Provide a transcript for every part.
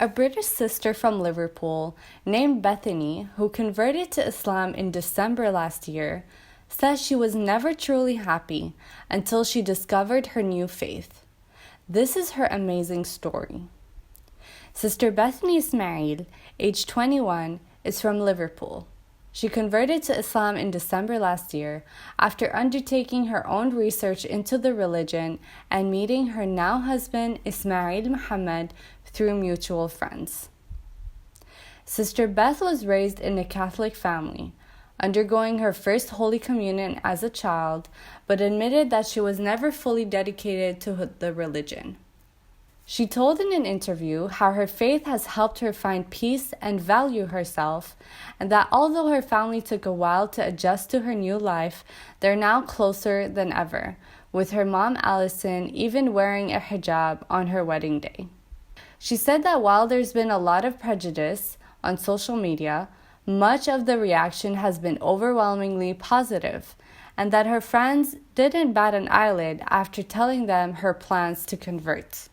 A British sister from Liverpool named Bethany, who converted to Islam in December last year, says she was never truly happy until she discovered her new faith. This is her amazing story. Sister Bethany Ismail, age 21, is from Liverpool. She converted to Islam in December last year after undertaking her own research into the religion and meeting her now husband Ismail Muhammad through mutual friends. Sister Beth was raised in a Catholic family, undergoing her first Holy Communion as a child, but admitted that she was never fully dedicated to the religion. She told in an interview how her faith has helped her find peace and value herself, and that although her family took a while to adjust to her new life, they're now closer than ever, with her mom Allison even wearing a hijab on her wedding day. She said that while there's been a lot of prejudice on social media, much of the reaction has been overwhelmingly positive, and that her friends didn't bat an eyelid after telling them her plans to convert.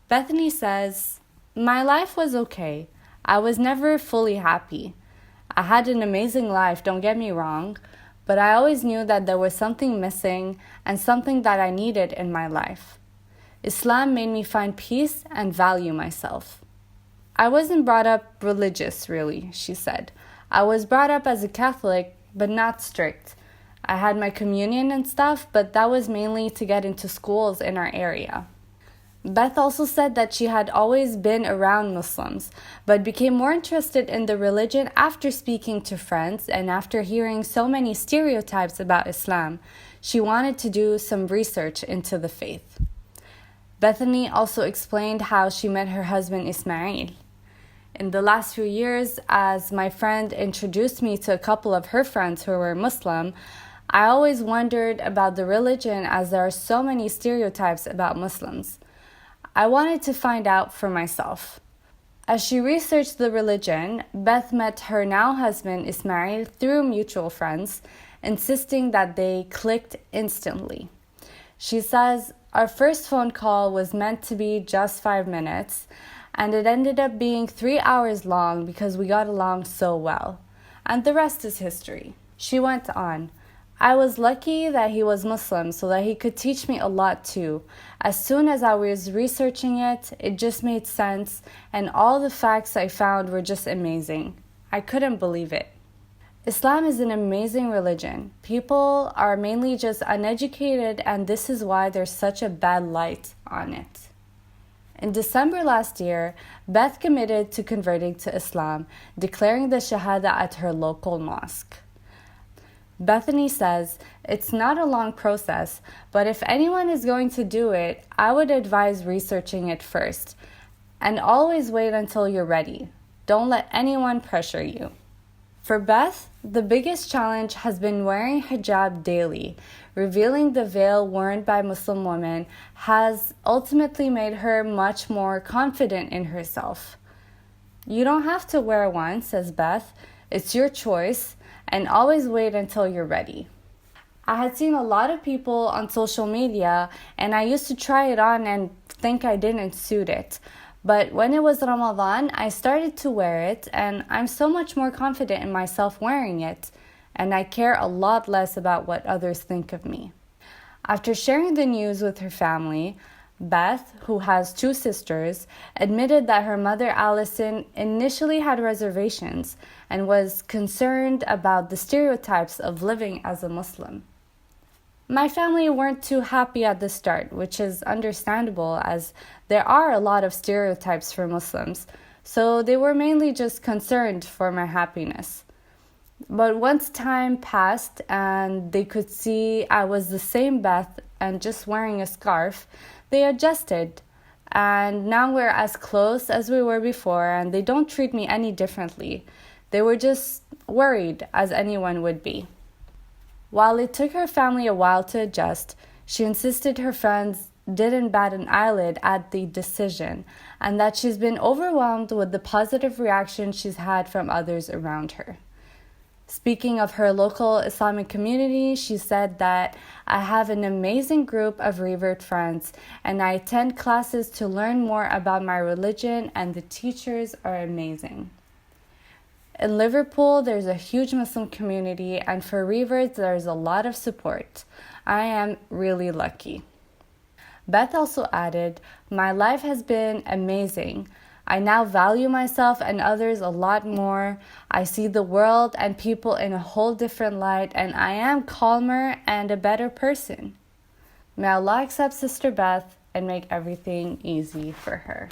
Bethany says, "My life was okay. I was never fully happy. I had an amazing life, don't get me wrong, but I always knew that there was something missing and something that I needed in my life. Islam made me find peace and value myself. I wasn't brought up religious, really," she said. "I was brought up as a Catholic, but not strict. I had my communion and stuff, but that was mainly to get into schools in our area." Beth also said that she had always been around Muslims, but became more interested in the religion after speaking to friends and after hearing so many stereotypes about Islam. She wanted to do some research into the faith. Bethany also explained how she met her husband Ismail. "In the last few years, as my friend introduced me to a couple of her friends who were Muslim, I always wondered about the religion as there are so many stereotypes about Muslims. I wanted to find out for myself." As she researched the religion, Beth met her now husband Ismail through mutual friends, insisting that they clicked instantly. She says, "Our first phone call was meant to be just 5 minutes, and it ended up being 3 hours long because we got along so well. And the rest is history." She went on, "I was lucky that he was Muslim so that he could teach me a lot too. As soon as I was researching it, it just made sense, and all the facts I found were just amazing. I couldn't believe it." Islam is an amazing religion. People are mainly just uneducated, and this is why there's such a bad light on it. In December last year, Beth committed to converting to Islam, declaring the Shahadah at her local mosque. Bethany says, "It's not a long process, but if anyone is going to do it, I would advise researching it first. And always wait until you're ready. Don't let anyone pressure you." For Beth, the biggest challenge has been wearing hijab daily. Revealing the veil worn by Muslim women has ultimately made her much more confident in herself. "You don't have to wear one," says Beth. "It's your choice. And always wait until you're ready." I had seen a lot of people on social media, and I used to try it on and think I didn't suit it. But when it was Ramadan, I started to wear it, and I'm so much more confident in myself wearing it, and I care a lot less about what others think of me. After sharing the news with her family, Beth, who has 2 sisters, admitted that her mother Allison initially had reservations and was concerned about the stereotypes of living as a Muslim. "My family weren't too happy at the start, which is understandable as there are a lot of stereotypes for Muslims, so they were mainly just concerned for my happiness. But once time passed and they could see I was the same Beth and just wearing a scarf, they adjusted, and now we're as close as we were before, and they don't treat me any differently. They were just worried, as anyone would be." While it took her family a while to adjust, she insisted her friends didn't bat an eyelid at the decision, and that she's been overwhelmed with the positive reaction she's had from others around her. Speaking of her local Islamic community, she said that I have an amazing group of Revert friends and I attend classes to learn more about my religion and the teachers are amazing. In Liverpool, there's a huge Muslim community and for Reverts, there's a lot of support. I am really lucky. Beth also added, my life has been amazing. I now value myself and others a lot more. I see the world and people in a whole different light, and I am calmer and a better person. May Allah accept Sister Beth and make everything easy for her.